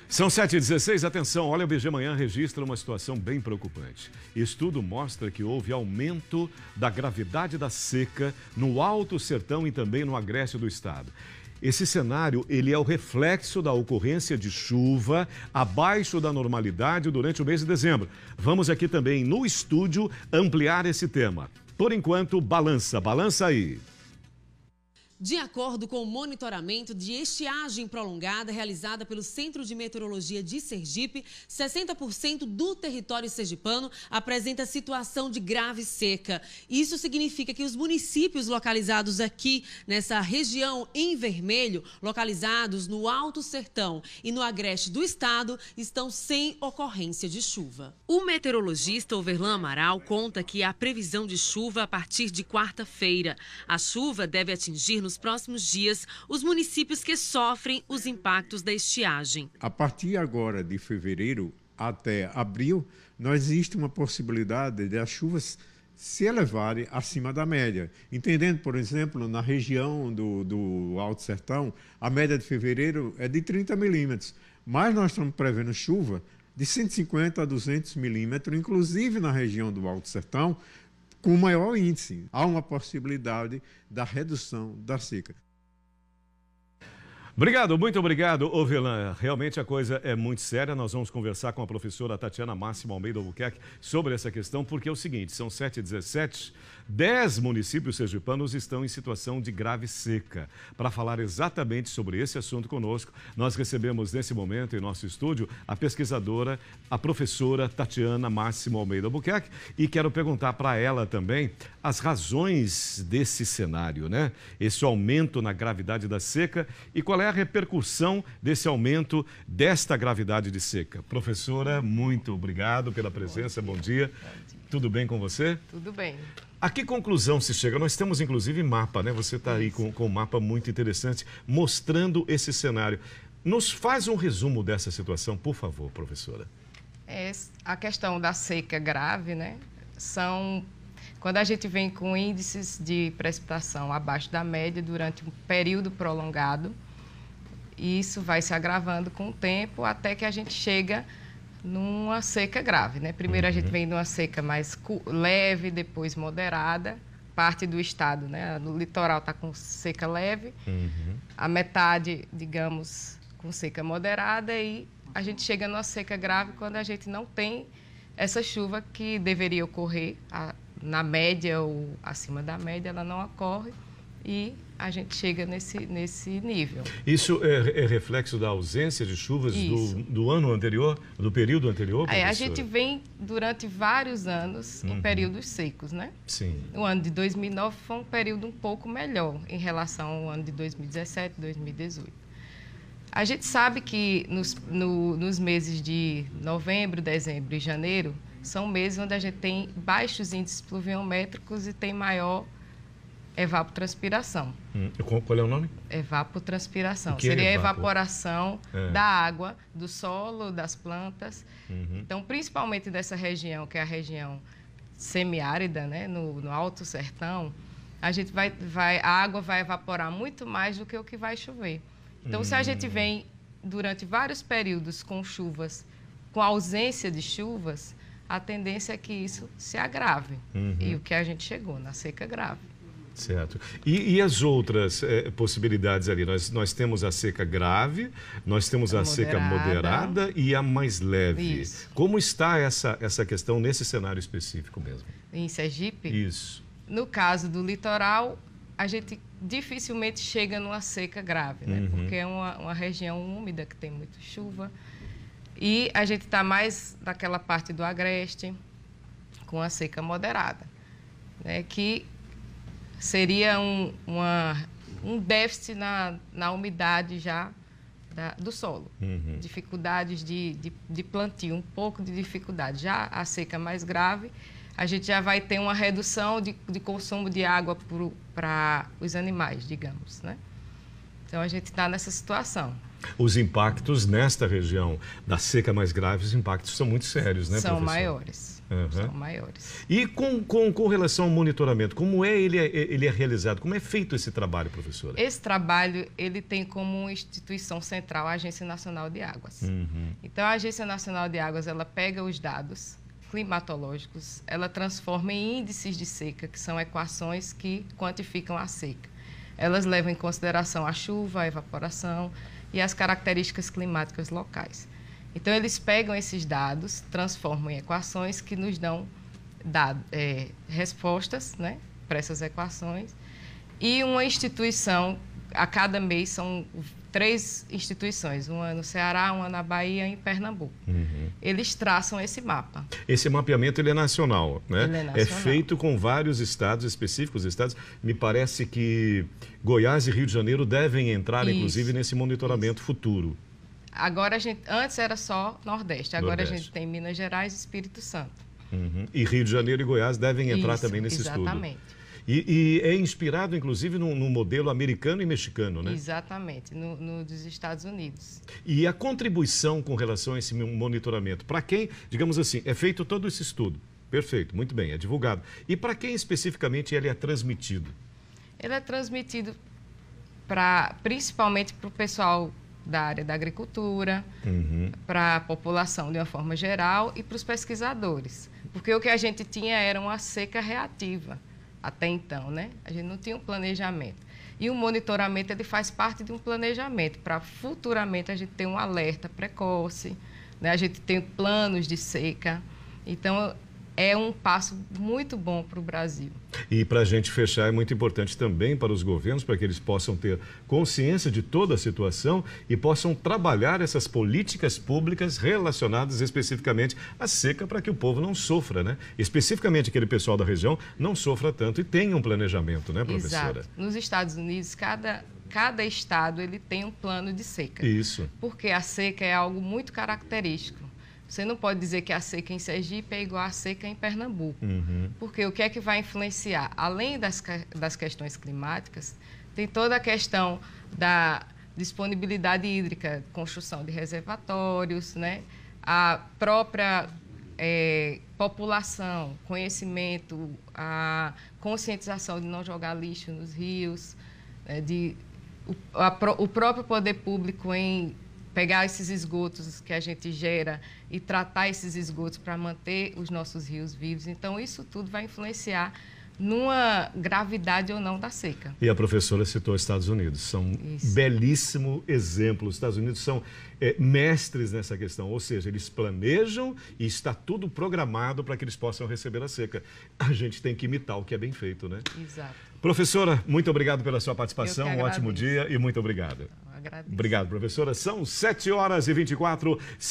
São 7h16, atenção, olha, o BG Manhã registra uma situação bem preocupante. Estudo mostra que houve aumento da gravidade da seca no Alto Sertão e também no agreste do estado. Esse cenário, ele é o reflexo da ocorrência de chuva abaixo da normalidade durante o mês de dezembro. Vamos aqui também no estúdio ampliar esse tema. Por enquanto, balança aí. De acordo com o monitoramento de estiagem prolongada realizada pelo Centro de Meteorologia de Sergipe, 60% do território sergipano apresenta situação de grave seca. Isso significa que os municípios localizados aqui nessa região em vermelho, localizados no Alto Sertão e no agreste do estado, estão sem ocorrência de chuva. O meteorologista Overlan Amaral conta que há previsão de chuva a partir de quarta-feira. A chuva deve atingir nos próximos dias os municípios que sofrem os impactos da estiagem. A partir agora de fevereiro até abril, não existe uma possibilidade de as chuvas se elevarem acima da média. Entendendo, por exemplo, na região do Alto Sertão, a média de fevereiro é de 30 milímetros, mas nós estamos prevendo chuva de 150 a 200 milímetros, inclusive na região do Alto Sertão, com maior índice. Há uma possibilidade da redução da seca. Obrigado, muito obrigado, Overlan. Realmente a coisa é muito séria. Nós vamos conversar com a professora Tatiana Máximo Almeida Albuquerque sobre essa questão, porque é o seguinte, são 7h17, 10 municípios sergipanos estão em situação de grave seca. Para falar exatamente sobre esse assunto conosco, nós recebemos nesse momento em nosso estúdio a pesquisadora, a professora Tatiana Máximo Almeida Albuquerque, e quero perguntar para ela também as razões desse cenário, né? Esse aumento na gravidade da seca e qual é a repercussão desse aumento desta gravidade de seca. Professora, muito obrigado pela presença, bom dia. Tudo bem com você? Tudo bem. A que conclusão se chega? Nós temos inclusive mapa, né? Você está aí com um mapa muito interessante mostrando esse cenário. Nos faz um resumo dessa situação, por favor, professora. A questão da seca grave, né? Quando a gente vem com índices de precipitação abaixo da média durante um período prolongado, isso vai se agravando com o tempo até que a gente chega numa seca grave, né? Primeiro a gente vem numa seca mais leve, depois moderada, parte do estado, né? No litoral está com seca leve, a metade, digamos, com seca moderada e a gente chega numa seca grave quando a gente não tem essa chuva que deveria ocorrer na média ou acima da média, ela não ocorre e a gente chega nesse nível. Isso é reflexo da ausência de chuvas do ano anterior, do período anterior, professora? A gente vem durante vários anos em períodos secos, né? Sim. O ano de 2009 foi um período um pouco melhor em relação ao ano de 2017, 2018. A gente sabe que nos meses de novembro, dezembro e janeiro são meses onde a gente tem baixos índices pluviométricos e tem maior evapotranspiração. Qual é o nome? Evapotranspiração. Seria a evaporação da água, do solo, das plantas. Então, principalmente dessa região, que é a região semiárida, né, no Alto Sertão, a gente a água vai evaporar muito mais do que o que vai chover. Então, se a gente vem durante vários períodos com chuvas, com ausência de chuvas, a tendência é que isso se agrave. E o que a gente chegou, na seca grave. Certo. E as outras possibilidades ali? Nós temos a seca grave, nós temos a seca moderada e a mais leve. Isso. Como está essa questão nesse cenário específico mesmo? Em Sergipe? Isso. No caso do litoral, a gente dificilmente chega numa seca grave, né? Porque é uma região úmida que tem muita chuva. E a gente está mais naquela parte do agreste, com a seca moderada, né? Que seria um déficit na umidade já do solo. Dificuldades de plantio, um pouco de dificuldade. Já a seca mais grave, a gente já vai ter uma redução de consumo de água para os animais, digamos, né? Então, a gente está nessa situação. Os impactos nesta região da seca mais grave, os impactos são muito sérios, né, São professor? maiores. são maiores. E com relação ao monitoramento, como ele é realizado? Como é feito esse trabalho, professora? Esse trabalho, ele tem como instituição central a Agência Nacional de Águas. Então, a Agência Nacional de Águas, ela pega os dados climatológicos, ela transforma em índices de seca, que são equações que quantificam a seca. Elas levam em consideração a chuva, a evaporação e as características climáticas locais. Então, eles pegam esses dados, transformam em equações que nos dão respostas, né, para essas equações. E uma instituição, a cada mês são 3 instituições, uma no Ceará, uma na Bahia e em Pernambuco. Eles traçam esse mapa. Esse mapeamento ele é nacional, né? Ele é nacional. É feito com vários estados, específicos estados. Me parece que Goiás e Rio de Janeiro devem entrar, inclusive, nesse monitoramento futuro. Agora, antes era só Nordeste, agora a gente tem Minas Gerais e Espírito Santo. E Rio de Janeiro e Goiás devem entrar também nesse estudo. Exatamente. E é inspirado, inclusive, no modelo americano e mexicano, né? Exatamente, no dos Estados Unidos. E a contribuição com relação a esse monitoramento, para quem, digamos assim, é feito todo esse estudo, perfeito, muito bem, é divulgado. E para quem especificamente ele é transmitido? Ele é transmitido principalmente para o pessoal da área da agricultura, para a população de uma forma geral e para os pesquisadores. Porque o que a gente tinha era uma seca reativa. Até então, né? A gente não tinha um planejamento. E o monitoramento, ele faz parte de um planejamento, para futuramente a gente ter um alerta precoce, né? A gente tem planos de seca. Então, é um passo muito bom para o Brasil. E para a gente fechar, é muito importante também para os governos, para que eles possam ter consciência de toda a situação e possam trabalhar essas políticas públicas relacionadas especificamente à seca, para que o povo não sofra, né? Especificamente aquele pessoal da região não sofra tanto e tenha um planejamento, né, professora? Exato. Nos Estados Unidos, cada estado ele tem um plano de seca. Isso. Porque a seca é algo muito característico. Você não pode dizer que a seca em Sergipe é igual à seca em Pernambuco. Porque o que é que vai influenciar? Além das questões climáticas, tem toda a questão da disponibilidade hídrica, construção de reservatórios, né? A própria população, conhecimento, a conscientização de não jogar lixo nos rios, né? O próprio poder público em pegar esses esgotos que a gente gera e tratar esses esgotos para manter os nossos rios vivos. Então, isso tudo vai influenciar numa gravidade ou não da seca. E a professora citou os Estados Unidos. São um belíssimo exemplo. Os Estados Unidos são mestres nessa questão, ou seja, eles planejam e está tudo programado para que eles possam receber a seca. A gente tem que imitar o que é bem feito, né? Exato. Professora, muito obrigado pela sua participação. Um ótimo dia e muito obrigado. Agradeço. Obrigado, professora. São 7h24.